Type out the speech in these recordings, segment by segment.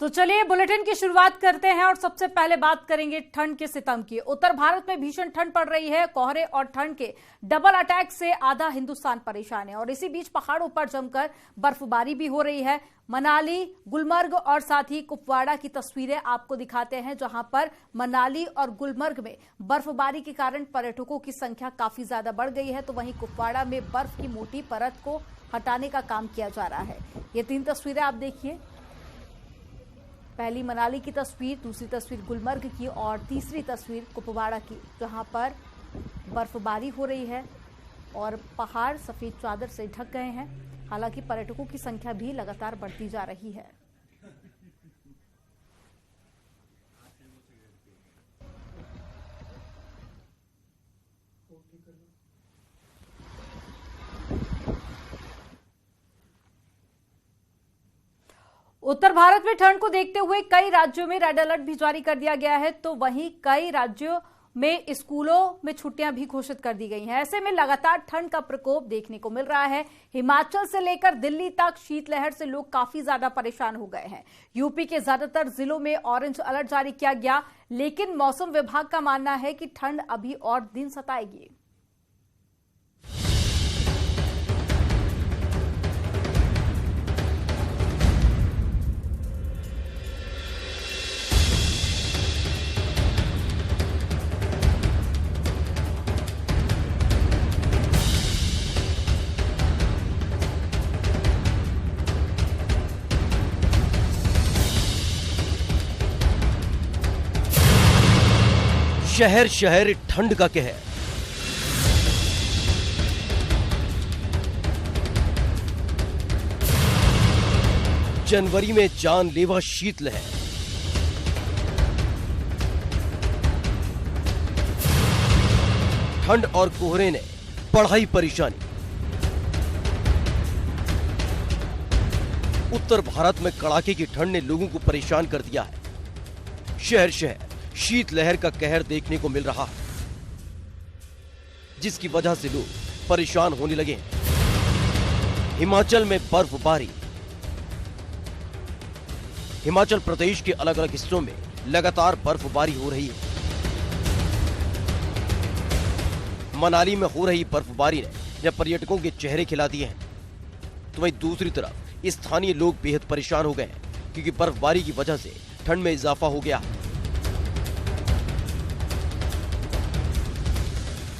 चलिए बुलेटिन की शुरुआत करते हैं और सबसे पहले बात करेंगे ठंड के सितम की। उत्तर भारत में भीषण ठंड पड़ रही है। कोहरे और ठंड के डबल अटैक से आधा हिंदुस्तान परेशान है और इसी बीच पहाड़ों पर जमकर बर्फबारी भी हो रही है। मनाली, गुलमर्ग और साथ ही कुपवाड़ा की तस्वीरें आपको दिखाते हैं, जहां पर मनाली और गुलमर्ग में बर्फबारी के कारण पर्यटकों की संख्या काफी ज्यादा बढ़ गई है, तो वहीं कुपवाड़ा में बर्फ की मोटी परत को हटाने का काम किया जा रहा है। ये 3 तस्वीरें आप देखिए, पहली मनाली की तस्वीर, दूसरी तस्वीर गुलमर्ग की और तीसरी तस्वीर कुपवाड़ा की, जहां पर बर्फबारी हो रही है और पहाड़ सफेद चादर से ढक गए हैं। हालांकि पर्यटकों की संख्या भी लगातार बढ़ती जा रही है। उत्तर भारत में ठंड को देखते हुए कई राज्यों में रेड अलर्ट भी जारी कर दिया गया है, तो वहीं कई राज्यों में स्कूलों में छुट्टियां भी घोषित कर दी गई हैं। ऐसे में लगातार ठंड का प्रकोप देखने को मिल रहा है। हिमाचल से लेकर दिल्ली तक शीतलहर से लोग काफी ज्यादा परेशान हो गए हैं। यूपी के ज्यादातर जिलों में ऑरेंज अलर्ट जारी किया गया, लेकिन मौसम विभाग का मानना है कि ठंड अभी और दिन सताएगी। शहर शहर ठंड का कहर। जनवरी में जानलेवा शीतलहर। ठंड और कोहरे ने बढ़ाई परेशानी। उत्तर भारत में कड़ाके की ठंड ने लोगों को परेशान कर दिया है। शहर शहर शीतलहर का कहर देखने को मिल रहा है, जिसकी वजह से लोग परेशान होने लगे हैं। हिमाचल में बर्फबारी। हिमाचल प्रदेश के अलग अलग हिस्सों में लगातार बर्फबारी हो रही है। मनाली में हो रही बर्फबारी ने जब पर्यटकों के चेहरे खिला दिए हैं, तो वहीं दूसरी तरफ स्थानीय लोग बेहद परेशान हो गए हैं, क्योंकि बर्फबारी की वजह से ठंड में इजाफा हो गया है।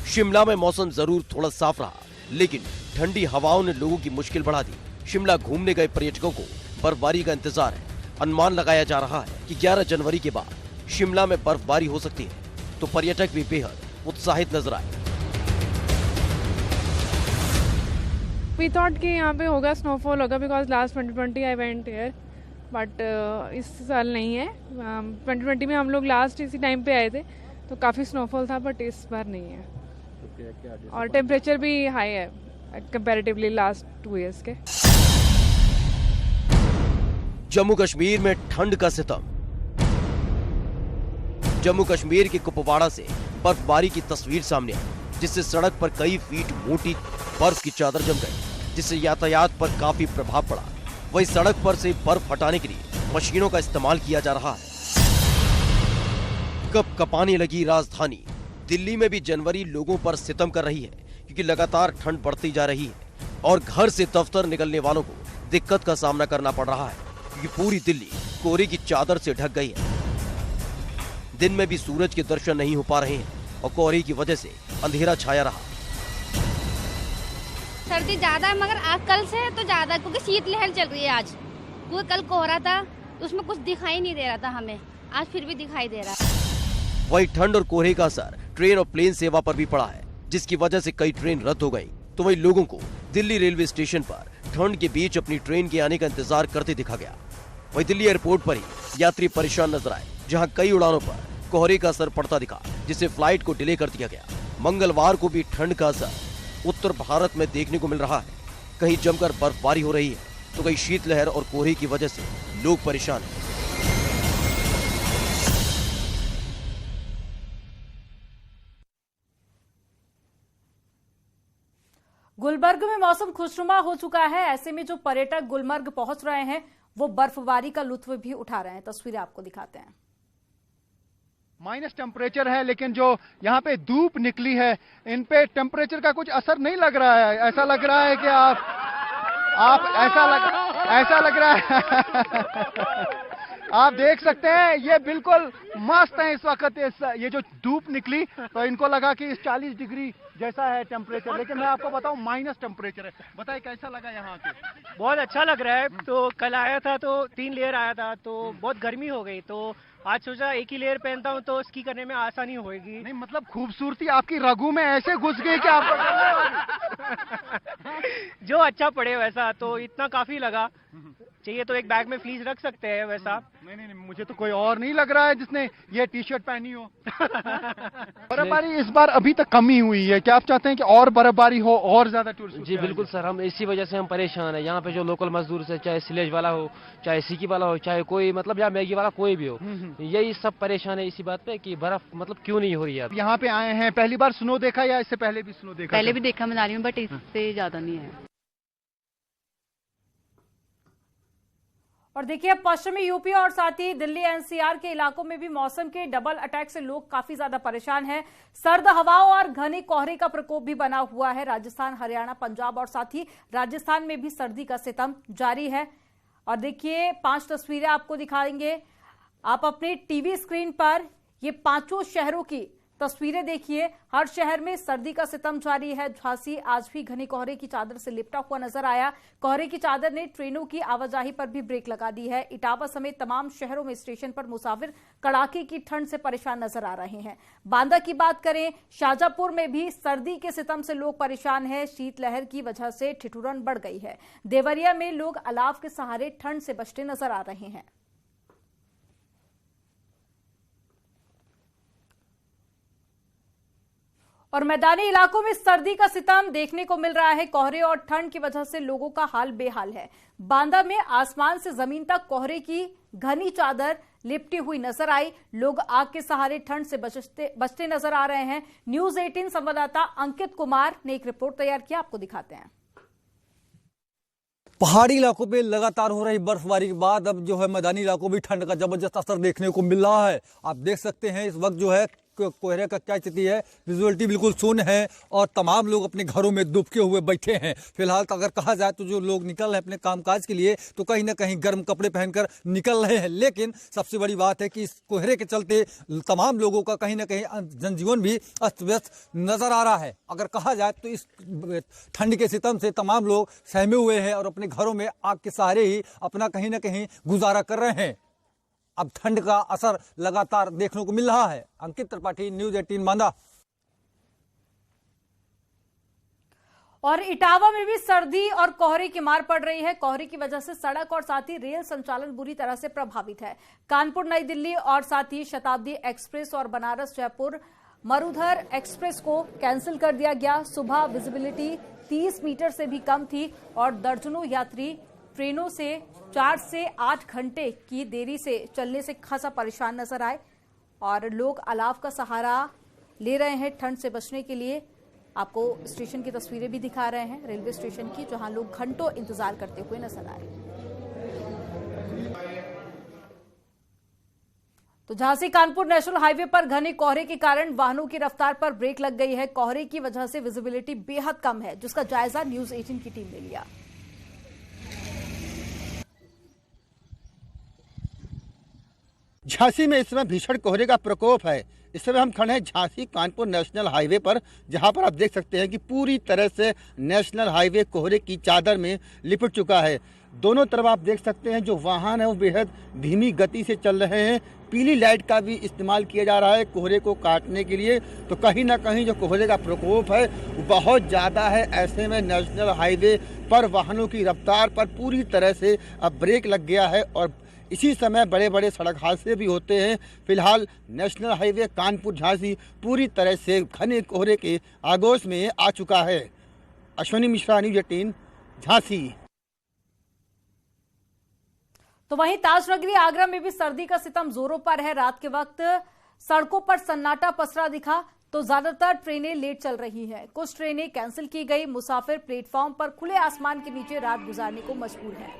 शिमला में मौसम जरूर थोड़ा साफ रहा, लेकिन ठंडी हवाओं ने लोगों की मुश्किल बढ़ा दी। शिमला घूमने गए पर्यटकों को बर्फबारी का इंतजार है। अनुमान लगाया जा रहा है कि 11 जनवरी के बाद शिमला में बर्फबारी हो सकती है, तो पर्यटक भी बेहद उत्साहित नजर आए। We thought कि यहाँ पे होगा, स्नोफॉल होगा, because last 2020 I went here, but इस साल नहीं है। 2020 में हम लोग लास्ट इसी टाइम पे आए थे, तो काफ़ी स्नोफॉल था, बट इस बार नहीं है। और टेम्परेचर भी हाई है कंपैरेटिवली लास्ट 2 इयर्स के। जम्मू कश्मीर में ठंड का सितम। जम्मू कश्मीर के कुपवाड़ा से बर्फबारी की तस्वीर सामने आई, जिससे सड़क पर कई फीट मोटी बर्फ की चादर जम गई, जिससे यातायात पर काफी प्रभाव पड़ा। वहीं सड़क पर से बर्फ हटाने के लिए मशीनों का इस्तेमाल किया जा रहा है। कप कपाने लगी राजधानी दिल्ली में भी जनवरी लोगों पर सितम कर रही है, क्योंकि लगातार ठंड बढ़ती जा रही है और घर से दफ्तर निकलने वालों को दिक्कत का सामना करना पड़ रहा है, क्योंकि पूरी दिल्ली कोहरे की चादर से ढक गई है। दिन में भी सूरज के दर्शन नहीं हो पा रहे हैं और कोहरे की वजह से अंधेरा छाया रहा। सर्दी ज्यादा है, मगर आज कल से तो ज्यादा, क्योंकि शीतलहर चल रही है आज। क्योंकि कल कोहरा था, उसमें कुछ दिखाई नहीं दे रहा था हमें, आज फिर भी दिखाई दे रहा है। वहीं ठंड और कोहरे का असर ट्रेन और प्लेन सेवा पर भी पड़ा है, जिसकी वजह से कई ट्रेन रद्द हो गई। तो वहीं लोगों को दिल्ली रेलवे स्टेशन पर ठंड के बीच अपनी ट्रेन के आने का इंतजार करते दिखा गया। वहीं दिल्ली एयरपोर्ट पर ही यात्री परेशान नजर आए, जहां कई उड़ानों पर कोहरे का असर पड़ता दिखा, जिससे फ्लाइट को डिले कर दिया गया। मंगलवार को भी ठंड का असर उत्तर भारत में देखने को मिल रहा है। कहीं जमकर बर्फबारी हो रही है, तो कहीं शीतलहर और कोहरे की वजह से लोग परेशान हैं। गुलमर्ग में मौसम खुशनुमा हो चुका है। ऐसे में जो पर्यटक गुलमर्ग पहुंच रहे हैं वो बर्फबारी का लुत्फ भी उठा रहे हैं। तस्वीरें आपको दिखाते हैं। माइनस टेम्परेचर है, लेकिन जो यहाँ पे धूप निकली है इन पे टेम्परेचर का कुछ असर नहीं लग रहा है। ऐसा लग रहा है कि आप ऐसा लग रहा है आप देख सकते हैं ये बिल्कुल मस्त है इस वक्त। ये जो धूप निकली तो इनको लगा कि इस 40 डिग्री जैसा है टेम्परेचर, लेकिन मैं आपको बताऊं माइनस टेम्परेचर है। बताइए कैसा लगा यहाँ आके? बहुत अच्छा लग रहा है। तो कल आया था तो 3 लेयर आया था तो बहुत गर्मी हो गई, तो आज सोचा एक ही लेयर पहनता हूँ तो स्की करने में आसानी होगी। नहीं मतलब खूबसूरती आपकी रगों में ऐसे घुस गई कि आपको जो अच्छा पड़े वैसा, तो इतना काफी लगा। चाहिए तो एक बैग में फ्लीस रख सकते हैं वैसा। नहीं, मुझे तो कोई और नहीं लग रहा है जिसने ये टी शर्ट पहनी हो। बर्फबारी इस बार अभी तक कमी हुई है, क्या आप चाहते हैं कि और बर्फबारी हो और ज्यादा टूरिस्ट? जी बिल्कुल सर, हम इसी वजह से हम परेशान है। यहाँ पे जो लोकल मजदूर से, चाहे सिलेज वाला हो, चाहे सिकी वाला हो, चाहे कोई मतलब या मैगी वाला कोई भी हो, यही सब परेशान है इसी बात पे कि बर्फ मतलब क्यों नहीं हो रही है। यहाँ पे आए हैं, पहली बार स्नो देखा या इससे पहले भी स्नो देखा? पहले भी देखा मनाली में, बट इससे ज्यादा नहीं है। और देखिए पश्चिमी यूपी और साथ ही दिल्ली एनसीआर के इलाकों में भी मौसम के डबल अटैक से लोग काफी ज्यादा परेशान हैं। सर्द हवाओं और घने कोहरे का प्रकोप भी बना हुआ है। राजस्थान, हरियाणा, पंजाब और साथ ही राजस्थान में भी सर्दी का सितम जारी है। और देखिए 5 तस्वीरें आपको दिखाएंगे आप अपने टीवी स्क्रीन पर। ये 5 शहरों की तस्वीरें देखिए। हर शहर में सर्दी का सितम जारी है। झांसी आज भी घने कोहरे की चादर से लिपटा हुआ नजर आया। कोहरे की चादर ने ट्रेनों की आवाजाही पर भी ब्रेक लगा दी है। इटावा समेत तमाम शहरों में स्टेशन पर मुसाफिर कड़ाके की ठंड से परेशान नजर आ रहे हैं। बांदा की बात करें, शाजापुर में भी सर्दी के सितम से लोग परेशान हैं। शीतलहर की वजह से ठिठुरन बढ़ गई है। देवरिया में लोग अलाव के सहारे ठंड से बचते नजर आ रहे हैं। और मैदानी इलाकों में सर्दी का सितम देखने को मिल रहा है। कोहरे और ठंड की वजह से लोगों का हाल बेहाल है। बांदा में आसमान से जमीन तक कोहरे की घनी चादर लिपटी हुई नजर आई। लोग आग के सहारे ठंड से बचते नजर आ रहे हैं। न्यूज 18 संवाददाता अंकित कुमार ने एक रिपोर्ट तैयार किया, आपको दिखाते हैं। पहाड़ी इलाकों पे लगातार हो रही बर्फबारी के बाद अब जो है मैदानी इलाकों में ठंड का जबरदस्त असर देखने को मिल रहा है। आप देख सकते हैं इस वक्त जो है कोहरे का क्या स्थिति है। विजुअलिटी बिल्कुल शून्य है और तमाम लोग अपने घरों में दुबके हुए बैठे हैं। फिलहाल अगर कहा जाए तो जो लोग निकल रहे हैं अपने कामकाज के लिए तो कहीं ना कहीं गर्म कपड़े पहनकर निकल रहे हैं। लेकिन सबसे बड़ी बात है कि इस कोहरे के चलते तमाम लोगों का कहीं ना कहीं जनजीवन भी अस्त व्यस्त नजर आ रहा है। अगर कहा जाए तो इस ठंड के सितम से तमाम लोग सहमे हुए हैं और अपने घरों में आग के सहारे ही अपना कहीं ना कहीं गुजारा कर रहे हैं। अब ठंड का असर लगातार देखने को मिल रहा है। अंकित त्रिपाठी, न्यूज 18 बांदा। और इटावा में भी सर्दी और कोहरे की मार पड़ रही है। कोहरे की वजह से सड़क और साथ ही रेल संचालन बुरी तरह से प्रभावित है। कानपुर नई दिल्ली और साथ ही शताब्दी एक्सप्रेस और बनारस जयपुर मरुधर एक्सप्रेस को कैंसिल कर दिया गया। सुबह विजिबिलिटी 30 मीटर से भी कम थी और दर्जनों यात्री ट्रेनों से 4 से 8 घंटे की देरी से चलने से खासा परेशान नजर आए। और लोग अलाव का सहारा ले रहे हैं ठंड से बचने के लिए। आपको स्टेशन की तस्वीरें भी दिखा रहे हैं, रेलवे स्टेशन की, जहां लोग घंटों इंतजार करते हुए नजर आए। तो झांसी कानपुर नेशनल हाईवे पर घने कोहरे के कारण वाहनों की रफ्तार पर ब्रेक लग गई है। कोहरे की वजह से विजिबिलिटी बेहद कम है, जिसका जायजा न्यूज 18 की टीम ने लिया। झांसी में इस समय भीषण कोहरे का प्रकोप है। इस समय हम खड़े हैं झांसी कानपुर नेशनल हाईवे पर, जहां पर आप देख सकते हैं कि पूरी तरह से नेशनल हाईवे कोहरे की चादर में लिपट चुका है। दोनों तरफ आप देख सकते हैं जो वाहन है वो बेहद धीमी गति से चल रहे हैं। पीली लाइट का भी इस्तेमाल किया जा रहा है कोहरे को काटने के लिए। तो कहीं ना कहीं जो कोहरे का प्रकोप है वो बहुत ज़्यादा है। ऐसे में नेशनल हाईवे पर वाहनों की रफ्तार पर पूरी तरह से अब ब्रेक लग गया है और इसी समय बड़े बड़े सड़क हादसे भी होते हैं। फिलहाल नेशनल हाईवे कानपुर झांसी पूरी तरह से घने कोहरे के आगोश में आ चुका है। अश्विनी मिश्रा, न्यूज 18 झांसी। तो वहीं ताजनगरी आगरा में भी सर्दी का सितम जोरों पर है। रात के वक्त सड़कों पर सन्नाटा पसरा दिखा तो ज्यादातर ट्रेनें लेट चल रही हैं। कुछ ट्रेनें कैंसिल की गई। मुसाफिर प्लेटफॉर्म पर खुले आसमान के नीचे रात गुजारने को मजबूर हैं।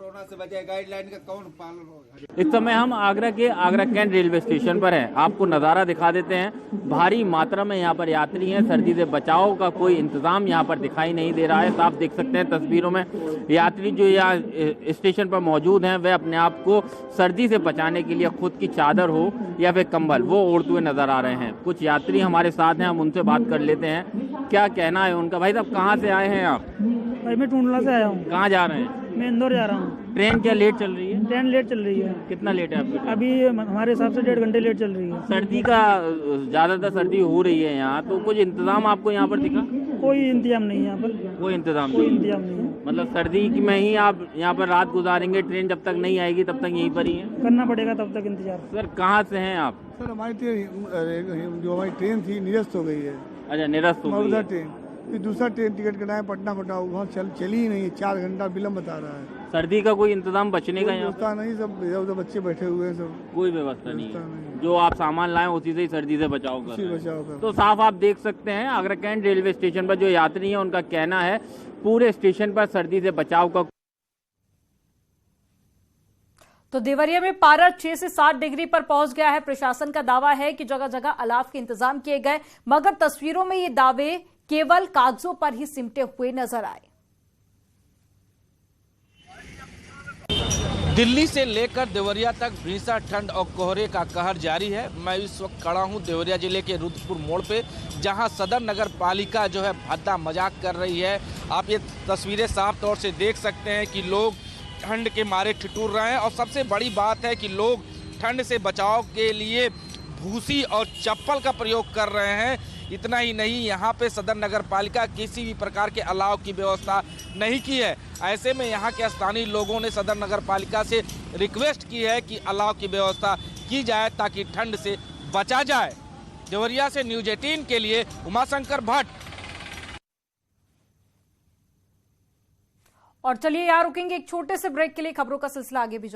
कोरोना से बचे, गाइडलाइन का कौन पालन होगा। इस समय हम आगरा के आगरा कैंट रेलवे स्टेशन पर हैं। आपको नज़ारा दिखा देते हैं। भारी मात्रा में यहाँ पर यात्री हैं। सर्दी से बचाव का कोई इंतजाम यहाँ पर दिखाई नहीं दे रहा है। तो आप देख सकते हैं तस्वीरों में यात्री जो यहाँ स्टेशन पर मौजूद हैं वह अपने आप को सर्दी से बचाने के लिए खुद की चादर हो या फिर कंबल वो ओढ़ते हुए नजर आ रहे हैं। कुछ यात्री हमारे साथ हैं, हम उनसे बात कर लेते हैं क्या कहना है उनका। भाई साहब कहाँ से आए हैं आप? भाई मैं टूंडला से आया हूँ। कहाँ जा रहे हैं? मैं इंदौर जा रहा हूँ। ट्रेन क्या लेट चल रही है? ट्रेन लेट चल रही है। कितना लेट है आपकी? अभी हमारे हिसाब से 1.5 घंटे लेट चल रही है। सर्दी का ज्यादातर सर्दी हो रही है यहाँ, तो कुछ इंतजाम आपको यहाँ पर दिखा? कोई इंतजाम नहीं है यहाँ पर। कोई इंतजाम नहीं है। मतलब सर्दी में ही आप यहाँ पर रात गुजारेंगे? ट्रेन जब तक नहीं आएगी तब तक यहीं पर ही है? करना पड़ेगा तब तक इंतजार। सर कहाँ से हैं आप? सर हमारी ट्रेन थी निरस्त हो गई है। अच्छा निरस्त हो गई है। ट्रेन फिर दूसरा ट्रेन टिकट कटाए पटना फटा, वहाँ चली ही नहीं, 4 घंटा विलम्ब बता रहा है। सर्दी का कोई इंतजाम बचने का यहाँ? व्यवस्था नहीं, सब इधर बच्चे बैठे हुए हैं, सब कोई व्यवस्था नहीं है। जो आप सामान लाएं उसी से ही सर्दी से बचाव कर। तो साफ आप देख सकते हैं आगरा कैंट रेलवे स्टेशन पर जो यात्री हैं उनका कहना है पूरे स्टेशन पर सर्दी से बचाव का। तो देवरिया में पारा 6 से 7 डिग्री पर पहुंच गया है। प्रशासन का दावा है कि जगह जगह अलाव के इंतजाम किए गए, मगर तस्वीरों में ये दावे केवल कागजों पर ही सिमटे हुए नजर आए। दिल्ली से लेकर देवरिया तक भीषण ठंड और कोहरे का कहर जारी है। मैं इस वक्त खड़ा हूं देवरिया जिले के रुद्रपुर मोड़ पे, जहां सदर नगर पालिका जो है भद्दा मजाक कर रही है। आप ये तस्वीरें साफ तौर से देख सकते हैं कि लोग ठंड के मारे ठिठुर रहे हैं और सबसे बड़ी बात है कि लोग ठंड से बचाव के लिए भूसी और चप्पल का प्रयोग कर रहे हैं। इतना ही नहीं, यहाँ पे सदर नगर पालिका किसी भी प्रकार के अलाव की व्यवस्था नहीं की है। ऐसे में यहाँ के स्थानीय लोगों ने सदर नगर पालिका से रिक्वेस्ट की है कि अलाव की व्यवस्था की जाए ताकि ठंड से बचा जाए। देवरिया से न्यूज़ 18 के लिए उमाशंकर भट्ट। और चलिए यहाँ रुकेंगे एक छोटे से ब्रेक के लिए, खबरों का सिलसिला आगे भी जारी।